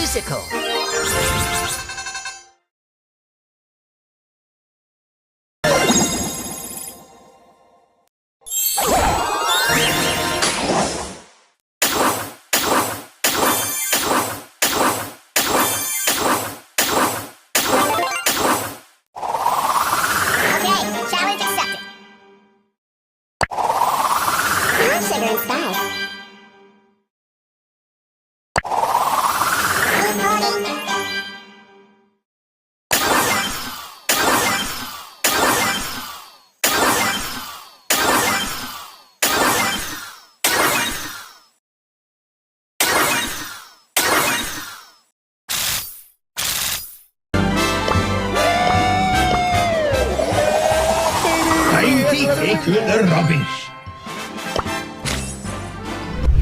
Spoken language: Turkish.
musical. Sugar and spice. Time to take out the rubbish.